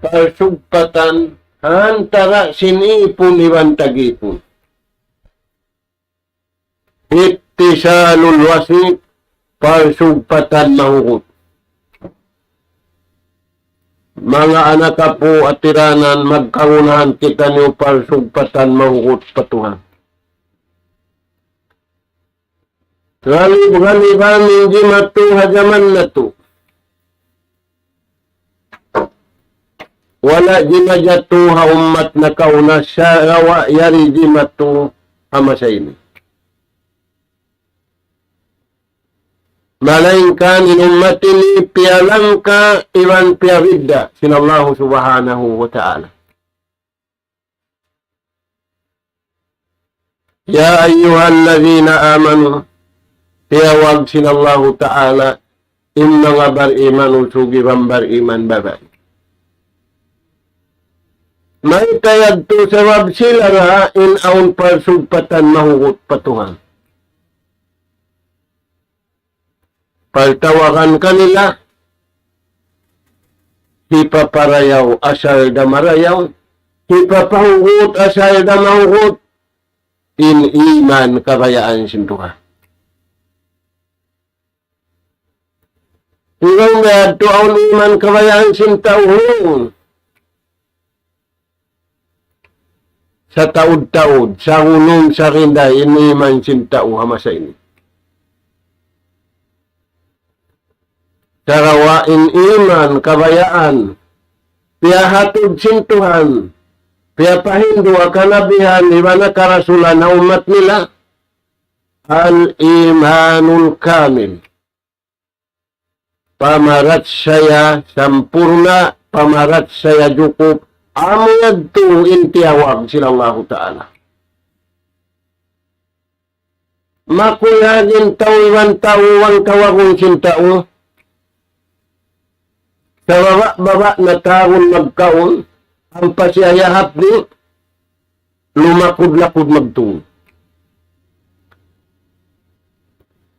Parsugpatan, hantara sinipon iwan tagipon. Ittisalul wasit, parsugpatan manghut. Mga anak po at tiranan, magkaunahan kita niyo parsugpatan manghut patuhan. Galib-galiban min jimatu hajaman na to. Wala jimajatu ha ummat na kauna syarawa yari jimatu hamasayni. Malainkan in ummatini pialam ka iwan piaridda sinallahu subhanahu wa ta'ala. Ya ayyuhallazina amanu tiyawag sinallahu ta'ala inna nga bariman usugi bariman babay. May kayad to sawab sila nga in aun parsugpatan mahugot patuhan. Pagtawagan kanila, hipaparayaw asal da marayaw, hipapahugot asal da mahugot, in iman kabayaan sintuha. Hinggang na ito ang iman kabayaan sintauhon. Sa taud-taud, sa unong sa rinda, iniman sintau hamasa ini. Sarawain iman kabayaan, piyahatod sintuhan, piyapahindo akanabihan, ibana karasulan na umat nila, al-imanul kamil. Pamarat saya sampurna, pamarat saya cukup, amad to intiyawag sila Allah Ta'ala. Makuyagin tawiwan tawang kawagung sintao, sa baba na taon magkaon, ang pasyayahap ni, lumakod-lakod magtungod.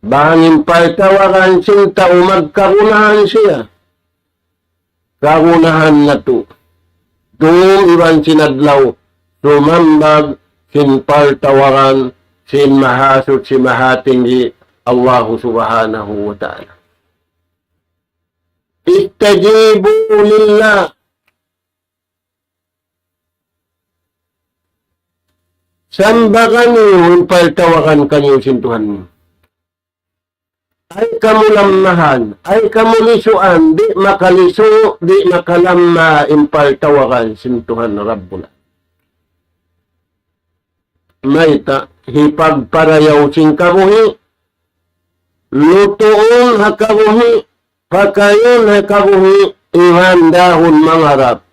Bangin pa'y-tawaran sinta o magkagunahan siya. Kagunahan na to. Doon iwan sinadlaw, sumambag, sinpal-tawaran, sin mahasot si mahatinggi, Allahu subhanahu wa ta'ala. Istajibu lillah. Sambakan niyo, pa'y-tawaran kanyo sintuhan mo. Ay kamulammahan, ay kamulisuan, di makaliso, di makalamma, impaltawakan, sintuhan Rabbuna. Mayta, hipagparayaw sing kabuhi, lutuon hakabuhi, pakayon hakabuhi, ihandahon mangarap,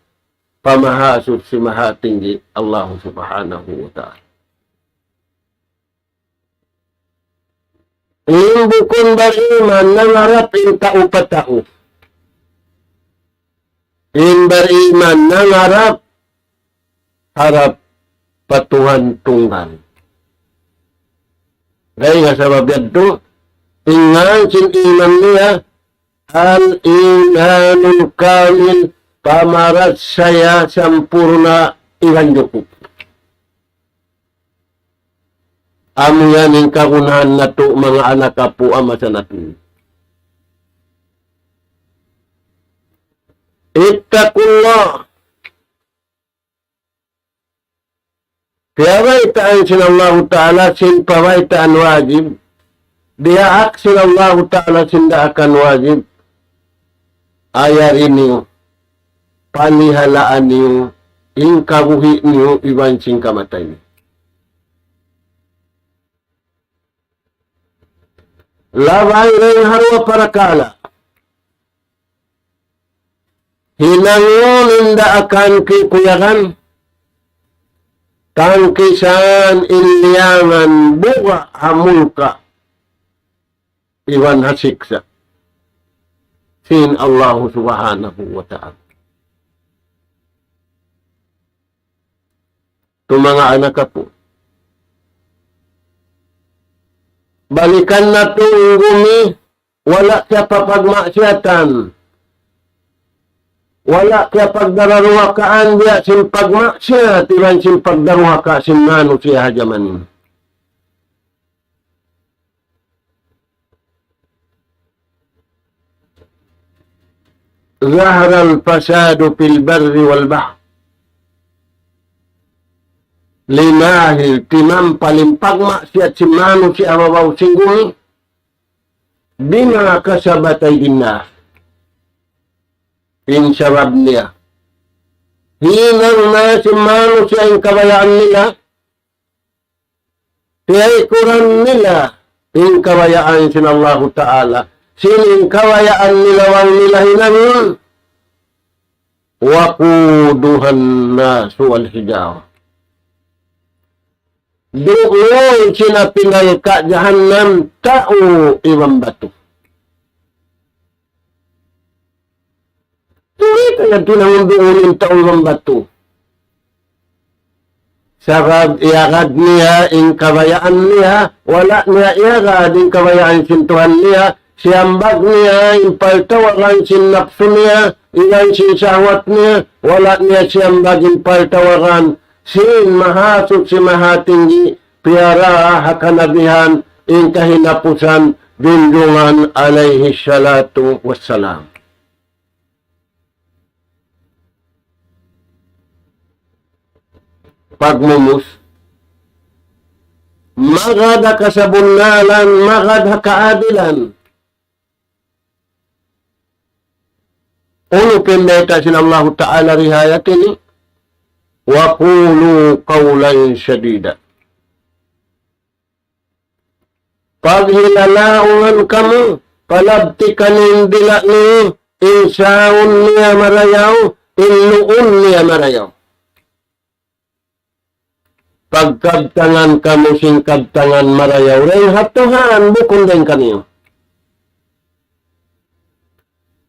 pamahasot si mahatinggi, Allah subhanahu wa ta'ala. Imbukon bariman nangarap in tao patao. In bariman nangarap harap patuhan tunggal. Gaya nga sa babiyad to, ingan sin iman niya, al-imanul kamil, pamarat saya sampurna iwan yukup. Amo yan yung kagunahan na to, mga anak po ama sa natin. Ittaqullah. Piyawaitaan sinallahu ta'ala, sinpawaitaan wajib. Diyaak sinallahu ta'ala, sindaakan wajib. Ayarin niyo, panihalaan niyo, ingkabuhi niyo, iwan sing kamatay niyo. Labay rin harwa parakala. Hinangon inda akan kikuyakan. Tangkisan iliyangan buka hamulka. Iwan hasiksa. Sin Allah subhanahu wa ta'ala. Ito mga anak po. Balikan na itong gumi, wala siya papagmasyatan. Wala kaya pagdararuhakaan dia sin pagmaksya, tiban sin pagdaruhaka sin mano siya hajamanin. Zahara al-fasadu fil barri wal bahr. Limahil timam paling pagmaksya sin mano siya mabaw singguni. Bima kasabatay dinnas. Insabab niya. Hinang na si mano siya yung kabayaan nila. Tiyaikuran nila yung kabayaan sin Allah Ta'ala. Sining kabayaan nila wang nila hinangin. Wakuduhan na suwal hijaw. Doon sina pinalka jahannam tao ibang bato. Hindi kaya tinangunduunin tao ibang bato. Sabab iagad niya ing kabayaan niya, wala niya iagad ing kabayaan sintuhan niya, siyambag niya ing paltawaran sin napso niya, ilan sin sawat niya, wala niya siyambag ing paltawaran sin mahasok si mahatinggi, piara hakanabihan, in kahinapusan, junjungan alaihi salatu wassalam. Pagmumus, magad kasabunalan, magad kaadilan. Uno pindeta sin Allah Ta'ala rihayatini, wa qulu qawlan syadida. Pag hilalaungan kamu, palabtikan yung dila niyo, insaun niya marayaw, inuun niya marayaw. Pagkabtangan kamu singkabtangan marayaw, rin hatuhan, bukon din kaniyo.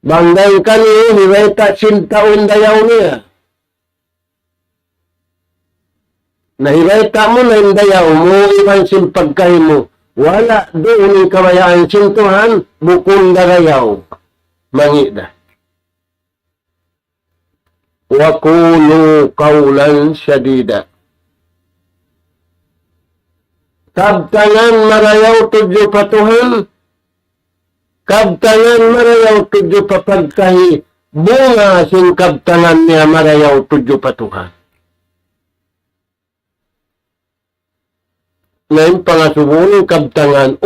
Bangday kaniyo, hireta sintaon dayaw niya. Nahireta mo na yung dayaw mo, ibang simpagkay mo. Wala doon yung kabayaan sintuhan, bukong darayaw. Mangida. Wakulu kaulan syadida. Kabtangan marayaw tudyo patuhan. Kabtangan marayaw tudyo papagkahi. Bunga sing kabtangan niya marayaw tudyo patuhan. Ngayon pangasubunong kabtangan,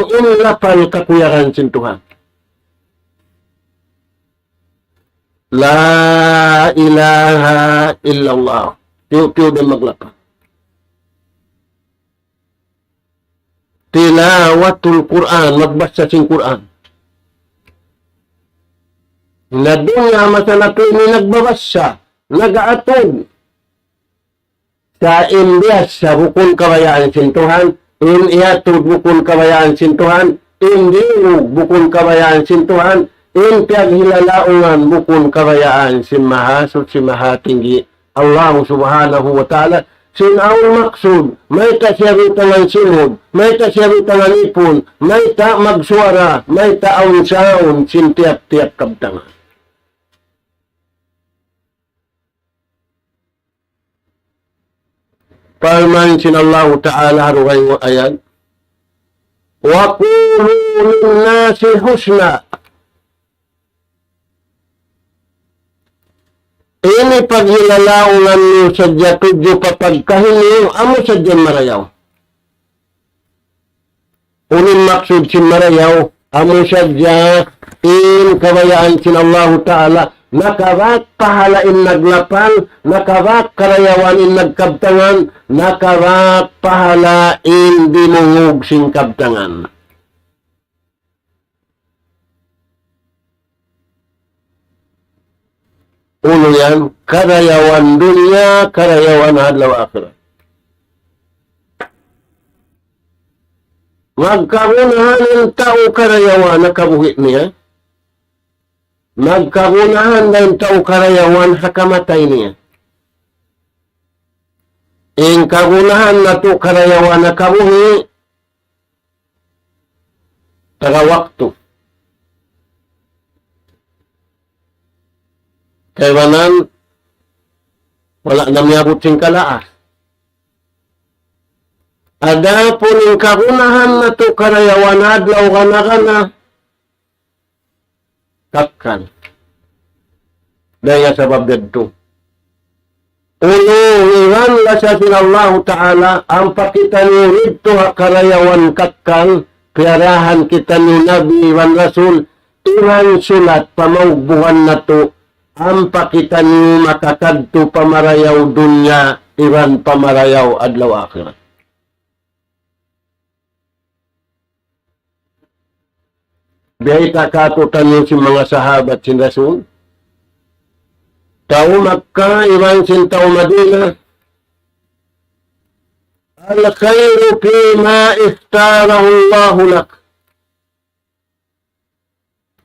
unlapan kakuyaran sin Tuhan. La ilaha illallah. Tiyo-tiyo din maglapa. Tilawatul Quran, magbasa sin Quran. Na doon nga masalato ni nagbabasa, nag-aatod. Sa Indias, sa bukon kabayaan sin Tuhan, in iatod bukon kabayaan sin Tuhan, in diug bukon kabayaan sin Tuhan, in piaghilalaungan bukon kabayaan sin mahasot si mahatinggi Allah subhanahu wa ta'ala. Sin aul maksud, may ta siya tangan sinod, may ta siya tangan ipon, may ta magsuara, may ta aun-saun sin tiap-tiap kabtangan. Firman sin Allah Ta'ala haruhay mo ayan. Wa qulu lin-nasi husna. Ini paghilalaungan niyo sa jatudyo papagkahin niyo, amo sa dyan marayaw. Unin maksud sin marayaw, amo sa dyan, in kabayaan sin Allah Ta'ala, nakarat pahalain naglapan, nakarat karayawan in nagkabtangan, nakarat pahalain dinungog sing kabtangan. Uno yan, karayawan dunya, karayawan hadlaw akhirat. Magkagunahan ng tao karayawan na kabuhit niya. Magkagunahan ng tao karayawan sa kamatay niya. Ing kagunahan na to karayawan na kabuhi, taga waktu. Kay wanan, wala na miyabot sing kalaas. Ada po ng kagunahan na to karayawan adlaw kana takkan. Daya sabab dito. Ulo, iwan lasa sinallahu ta'ala, ang pakita ni rito karayawan kakkan, piyarahan kita ni Nabi iwan Rasul, iwan sulat pamaubuhan na to, ang pakita ni makakadto pamarayaw dunya, iwan pamarayaw adlaw akhirat. Biyay kakatutan yung si mga sahabat sin Rasul. Tao Makkah, iwan sin tao Madina. Al-khairu fima iftarahu Allahu lak.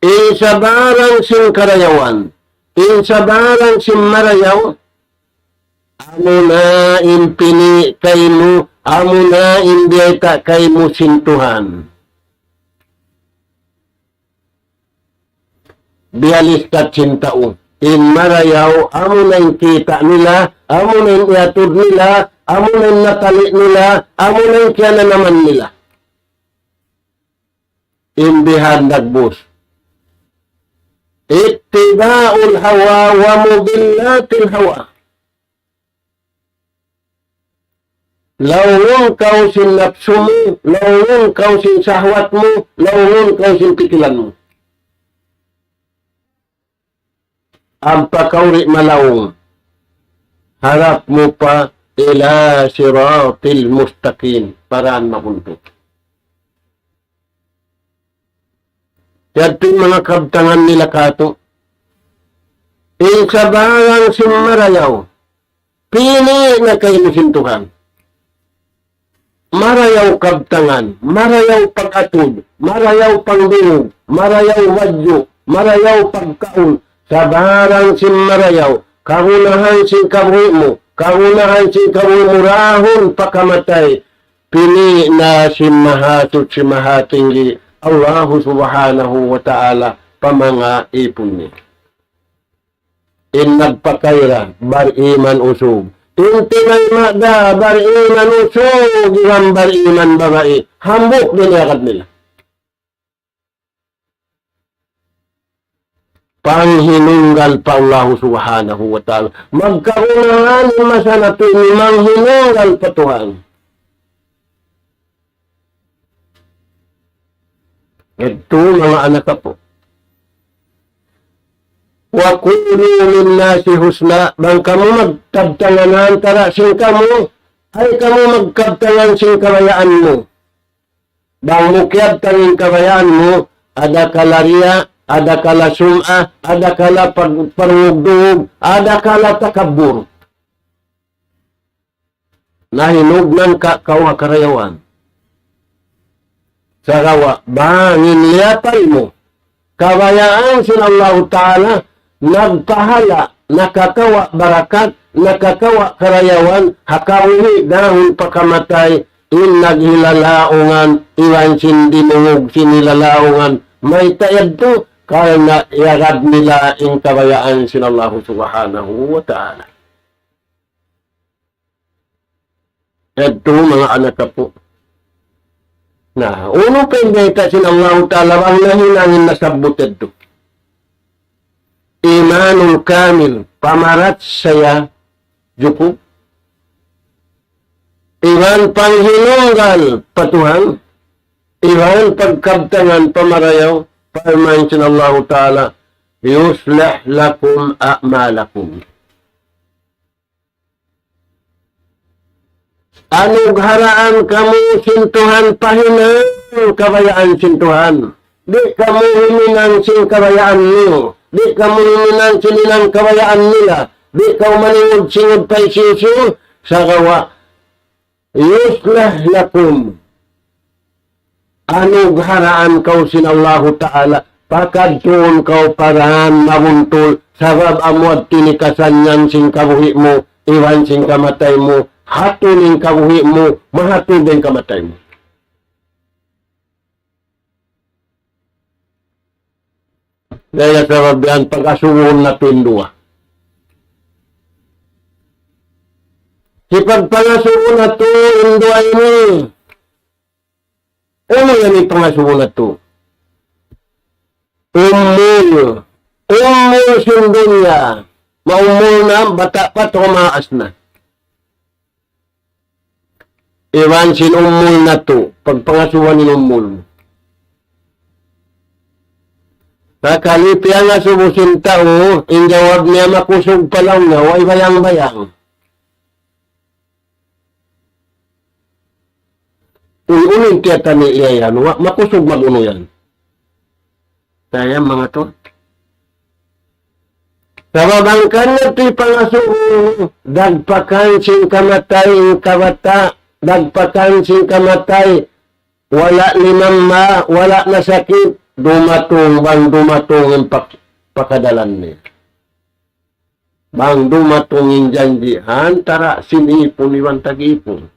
Insabarang sin karayawan. Insabarang sin marayaw. Amo na impini kay mo. Amo na imbiyay ka kay mo sin Tuhan. Bialis ka cintao. In marayaw, amo na yung kita nila, amo na yung iatod nila, amo na yung natali nila, amo na yung kaya na naman nila. Imbihad nagbus. Ittiba'ul hawa wa mubillatil hawa. Lawon kau sin nafsu mo, lawon kau sin sahwat mo, lawon kau sin pikilan mo. Ang pakauri malawong, harap mo pa ila siratil mustaqim, paraan makuntot. Yato mga kabtangan nila kato, insabarang simarayaw, pili na kayo musintuhan. Marayaw kabtangan, marayaw pag-atod, marayaw pangdungog, marayaw wadyo, marayaw pagkaon, sabarang simarayaw, kagunahan sin kabuhi mo, kagunahan sin kabuhi mo, rahon pakamatay, pili na simahatot simahatinggi, Allah subhanahu wa ta'ala, pamanga ipon ni. In nagpakaira, bar-iman usog. Intinay magda, bar-iman usog, iwan bar-iman babae, hambok din yakad nila. Panghinunggal pa Allah subhanahu wa ta'ala. Magkaunangan masana ni manghinunggal pa Tuhan. Ito mga anak po. Wa kullu min nasi husna. Bang kamu magkabtanganan tara sing kamu. Ay kamu magkabtangan sing kabayaan mo. Bang mukyab tanging kabayaan mo. Ada kalaria. Ada kala sum'ah, ada kala pagparugdug, ada kala takabur. Nahinugnan ka kawa karayawan. Sa kawa, bangin liapay mo. Kabayaan sin Allah Ta'ala, nagpahala, nakakawa barakat, nakakawa karayawan, hakawili dahon pakamatay, in naghilalaungan, iwan sin dinungog sinilalaungan, may tayad to, kaya na iagad nila ang kabayaan sin Allah subhanahu wa ta'ala. Ito mga anak po. Na, uno pendeta sin Allah ta'ala, ang nahinangin na sabot ito. Imanul kamil, pamarat saya, juko. Iwan panghinunggal, patuhan. Iwan pagkabtangan, pamarayaw. Firman sin Allah Ta'ala, yuslih lakum a'malakum. Anong haraan kamu sintuhan pahinang kabayaan sintuhan. Di kamu himinang sin kabayaan niyo. Di kamu himinang sininang kabayaan nila. Di kamu maningod singod pa isisu sa kawa. Yuslih lakum. Anong haraan kau sin Allah Ta'ala, pakadtuon kau parahan mabuntol, sabab amuad tinikasan yan sing kabuhi mo, iwan sing kamatay mo, hatunin kabuhi mo, mahatun din kamatay mo. Dahil sabab yan, pag-asuwon na tindua. Si pagpangasuko na to, indo ay ni. Ano yan yung pangasuko na to? Umul. Umul sundon niya. Maumul na, bata pa, tumaas na. Iwan sin umul na to. Pagpangasuhan ni umul. Nakalipian nga subusin tao, injawab niya makusog pa lang na, way bayang-bayang. Unin tiyata ni iya yan, makusog maguno yan. Kaya mga to. Sa babangkan na ti pangasuko, dagpakan sing kamatay kabata, dagpakan sing kamatay, wala ni mama, wala na sakit, dumatong ang pakadalan niya. Bang dumatong yung janjihan, tara sinipon iwan tag-ipon.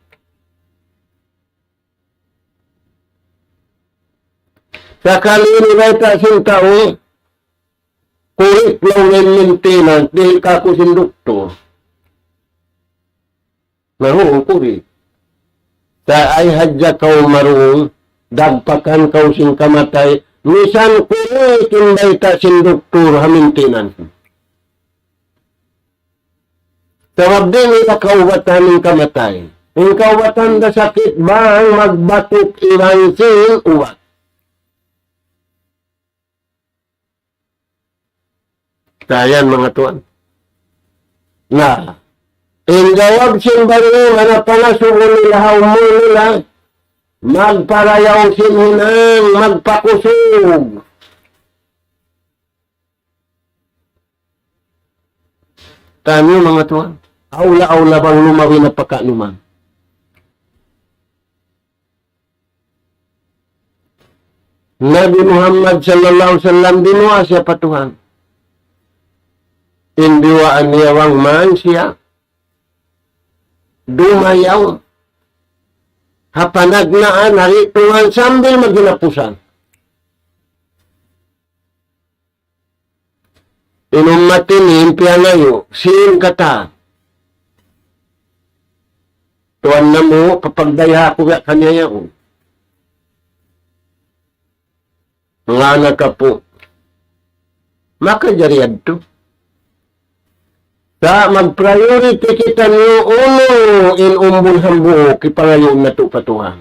Sakali ni Rita sin tao, kurit lang yung maintenance, dahil kako sin doktor. Maroon kurit. Sa ay hadya kau maroon, dagpakan kau sin kamatay, misan kurit yung Rita sin doktor ha maintenance. Tawag din ita kaubatan ng kamatay. Yung kaubatan na sakit ba ang magbatok ilang sin uwat? Ayan mga tuan. Na, ingawag simbario, na panasuko nila, haumo nila, magparayaw sinhinang, magpakusog. Tanyo mga tuan, aula-aula bang lumawi na pakanuman? Nabi Muhammad sallallahu alaihi wasallam dinuwa siya patuhan. Indiwaan niya wang man siya. Dumayaw. Hapanagnaan, harituhan sambil maginapusan. Inumatin, pianayo, sin kata. Tuan na mo, kapag daya ko ga kanya yun. Nga na ka po. Makajariad to. Sa mag-priority kita niyo uno in umbul hambuo kipangayon na to patuhan.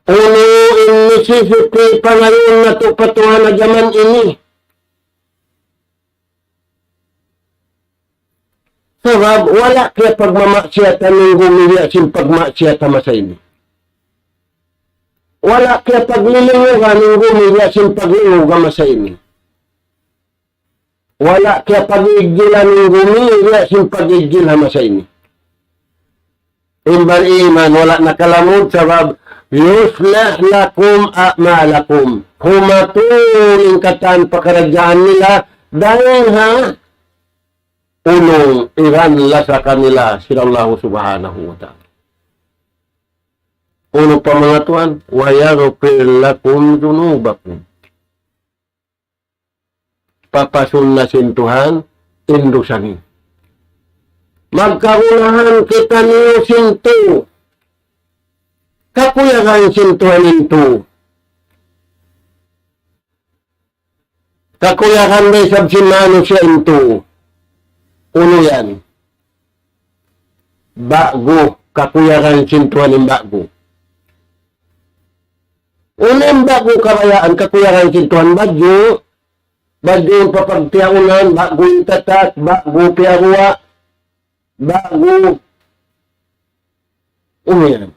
Uno in necessity pangayon na to patuhan na jaman ini. Sabab wala kaya pagmamaksiyata ng gumilya sin pagmaksiyata masa ini. Wala kaya paglilingugan ng gumilya sin paglilingugan masa ini. Wala kaya pagigilan ng gumilya sin pagigilan masa ini. Imbar iman, wala nakalamod sabab yuslah lakum a'malakum. Humatuling katan pakaragyaan nila dahil ha unong iranla sa kanila sila Allah subhanahu wa ta'ala. Unong pa mga tuan, wa yaghfir lakum dunubakum. Papasun na sin Tuhan, indusanin. Magkaunahan kita niyo sinto. Kakuyagan sin Tuhan into. Kakuyagan may sabsinano siya into. Uno yan. Bago, kakuyagan sin Tuhan yung bago. Unang bago kabayaan, kakuyagan sin Tuhan bagyo. Bago yung papagtiyakunan, bago yung tatak, bago piyakuwa, bago yan.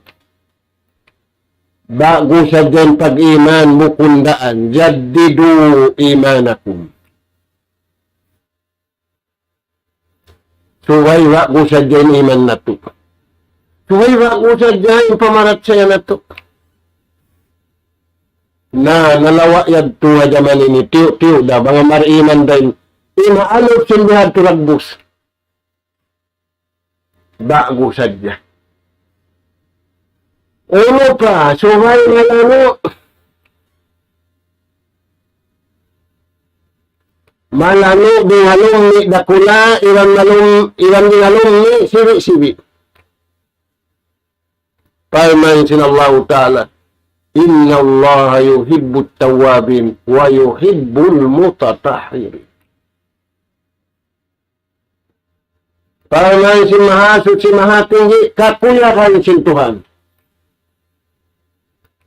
Bago sa dyan pag-iman, mukundaan, jaddidu imanakum. Suway bago sa dyan iman na to. Suway bago sa dyan pamarat saya na to. Na nalawa yad to nga jaman ini tiyo da mga mariman din inaalot sindihan turagbus bago sadya uno pa suhay nga lano malano ding alumni dakula, iwan ding alumni sibi-sibi. Firman sin Allah Ta'ala, Inna Allah yuhibbut tawabin wa yuhibbul mutatahhirin. Firman si Mahasuci Mahatinggi, kakuyakan sin Tuhan.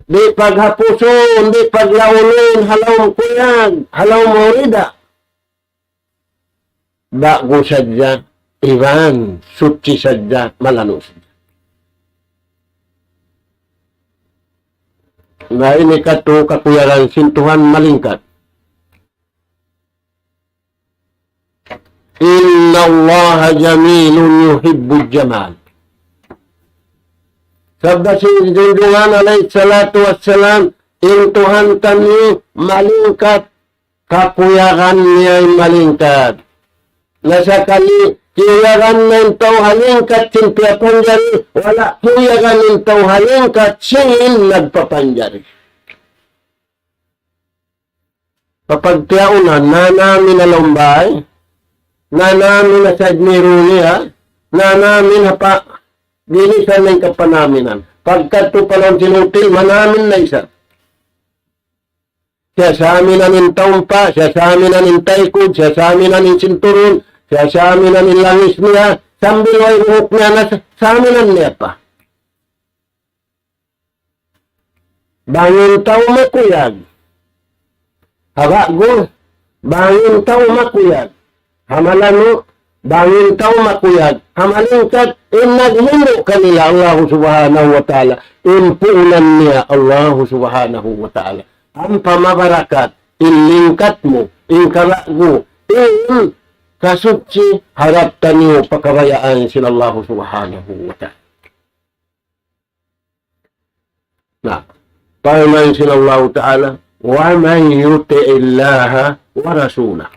Di paghapuson, di paglaulun, halaw kuyag, halaw maurida. Bago sadya, iwan, suci sadya, malano sadya. Na ini kato kakuyaran sin Tuhan malingkat. Inna Allah jamilun yuhibbul jamal. Sabda si Junjungan alaih salatu wassalam, in Tuhan kami malingkat, kakuyaran niya malingkat. Nasakali, kuyaran ng tao halingkat sin piyapanjari, wala kuyaran ng tao halingkat sin nagpapanjari. Papagtiyaunan, na namin na lombay, na namin na sadmiro niya, na namin na pa, dinisan ng kapanaminan. Pagkat pa lang sinutil, manamin na isa. Siya sa amin na nintawmpa, siya sa amin na nintaykod, siya sa amin na ninsinturun, siya sa amin na nilangis niya, sambil ay ruhok niya na sa amin na niya pa. Bangin tao makuyag. Hawa go, bangin tao makuyag. Hamalano, bangin tao makuyag. Hamalingkat, naghindo kanila Allah subhanahu wa ta'ala. Impuunan niya Allah subhanahu wa ta'ala. Ang pamabarakat, inlingkat mo, inkarago, kasutsi, harap tanyo pakabayaan sila Allah subhanahu wa ta'ala. Nah, paman sila Allah ta'ala, wa man yuti'illaha wa rasulah.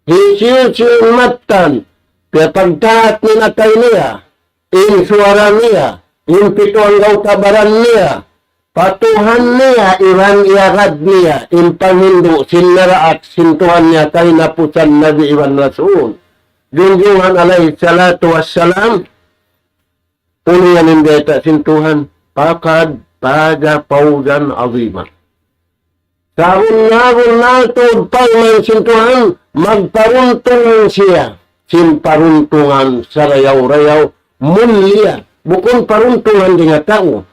Hisi-hisi matan, kaya pagtaat ni natay niya, in suara niya, in pito ang gautabaran niya, patuhan niya, iwan iarad niya, in panghindo, sinaraat, sintuhan niya, kay napusan Nabi Iwan Rasul. Junjungan alaih salatu wassalam, ulian hindi ita sintuhan, pakad pada paudan azimah. Sa unawon nato, pagman sintuhan, magparuntungan siya. Simparuntungan sa rayaw-rayaw, mulia. Bukon paruntungan di nga tao.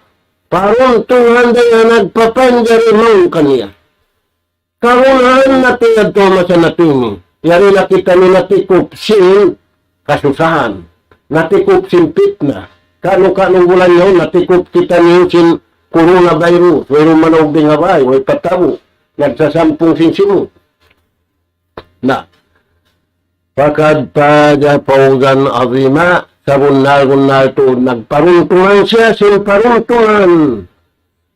Paruntungan di nga nagpapanjari mong kaniya. Karunahan natin at masa natin. Yari nakita ni natikop sin kasusahan. Natikop sin fitna. Kano-kano bulan yun, natikop kita niyo sin coronavirus. Wala manaw bingabay, wala patawo. Nagsasampung sinsimu. Nah, pakad pada paudan azima, sabun-nal itu nagparuntungan siya, simparuntungan.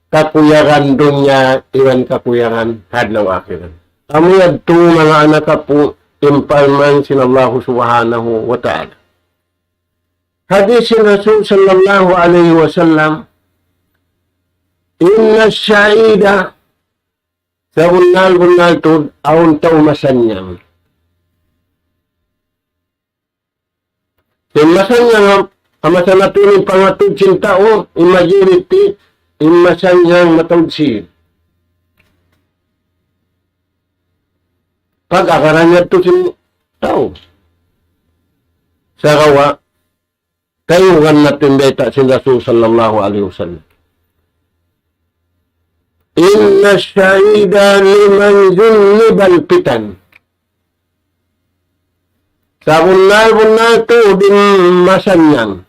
Kakuyaran dunya, iwan kakuyaran hadlaw akhiran. Kami adto mga anak po, impalman sin Allah subhanahu wa ta'ala. Hadis si Rasul sallallahu alaihi wasallam, inna sya'ida, sa bunal to, aun tao masanyang. Yung masanyang, amasan natin yung pangatod sin tao, yung majority, yung masanyang matawdsin. Pag-akaran niya to sin tao. Sa kawa, kayuhan natin beta sin Rasul sallallahu alaihi wasallam. Inna syahida liman junnibal pitan. Sa bunal to din masanyang.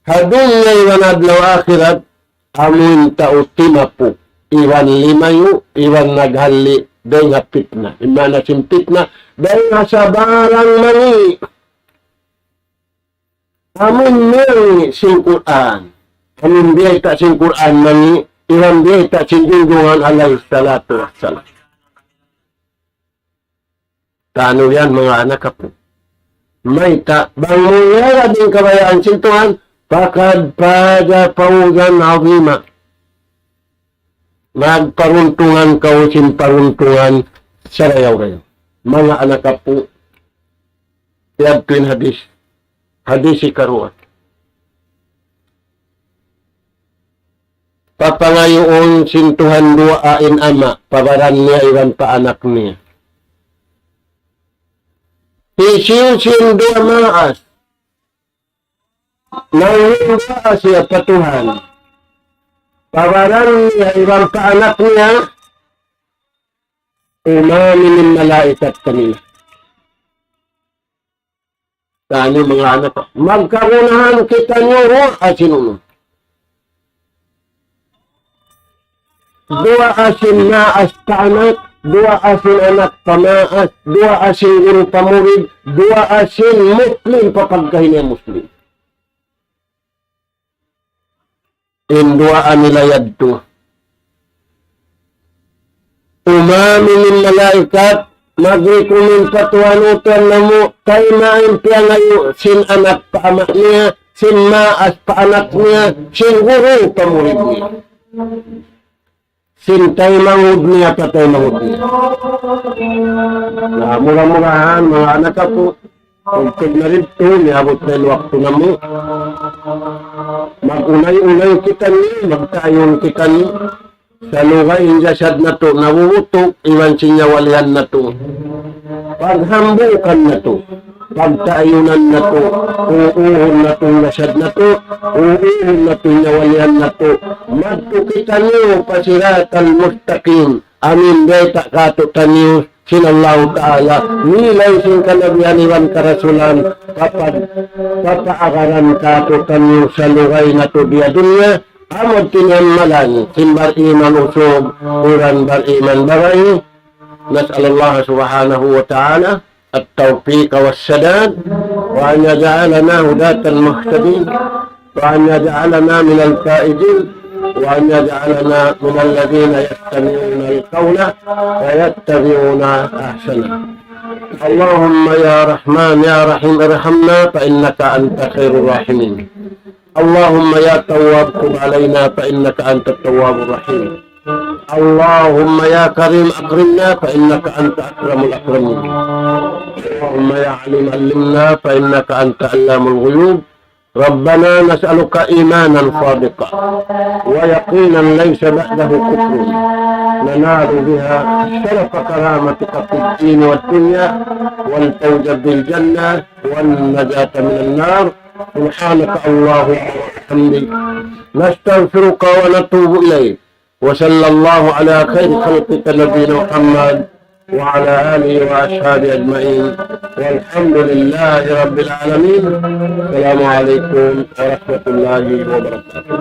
Hadun na iwan adlaw akhirat, amin tao timapu. Iwan limayo, iwan naghali, day nga pitna. Imana sin pitna, day nga sa barang mani. Amin may sin Quran. Amin biyata sin Quran mani, iwan biyata sin Junjungan alaih salatu wassalam. Tano yan mga anak po. May bang muyara din kabayaan sin Tuhan, pakad pada paudan azima. Magparuntungan ka o sinparuntungan sa rayaw-rayaw. Mga anak ka po, tiyab tuwin hadis. Hadis si karuat. Papangayoon sintuhan dua ain ama, pabaran niya iwan pa anak niya. Isiusin dua maas, nangimba siya patuhan. Pabaran niya iwan pa anak niya, umamin ng malaikat kanila. Saan yung mga anak? Magkarunahan kita niyo, asinunod. Dua asin naas paanak, dua asin anak pamaas, dua asin guru pamurid, dua asin muslim papagkahinay muslim. Induaan nila yadto. Umamin ng malaikat, mag-recommend patuanutan na mo, kay maimpiya ngayon, sin anak paamak niya, sin maas paanak niya, sin guru pamurid niya. Sintay mangud niya, patay mangud niya. Na murah-murahan, mga anak ako, pagkag na rin ito, niabot na yung wakto na mo. Mag-unay-unay kita niya, magtayon kita niya. Sa lugay, inja sad na to, nawutok, iwan siya walihan na to. Paghambukan na to. Pagtayunan na to, uuhon na to nasad na to, uuhon na to nyawalian na to. Magtukita niyo pasiratan mustaqim, amin beta kato taniyo sinallahu ta'ala. Nilay sin kanabihan iwan karasulan kapag papaakaran kato taniyo sa lugay na to diya dunya. Amod tinamalan, simbar iman usog, uran bar iman baray. Nas'alallah subhanahu wa ta'ala التوفيق والسداد وأن يجعلنا هداة المهتدين وأن يجعلنا من الفائزين وأن يجعلنا من الذين يستمعون القول ويتبعون أحسنه. اللهم يا رحمن يا رحيم ارحمنا فإنك أنت خير الراحمين. اللهم يا تواب تب علينا فإنك أنت التواب الرحيم. اللهم يا كريم أكرمنا فإنك أنت أكرم الأكرمين. اللهم يا عليم علمنا فإنك أنت علام الغيوب. ربنا نسألك إيمانا صادقا ويقينا ليس بعده كفر ننال بها شرف كرامتك في الدين والدنيا والفوز بالجنة والنجاة من النار. سبحانك اللهم وبحمدك نستغفرك ونتوب إليك. وصلى الله على خير خلقك نبينا محمد وعلى آله وأصحابه أجمعين والحمد لله رب العالمين. السلام عليكم ورحمة الله وبركاته.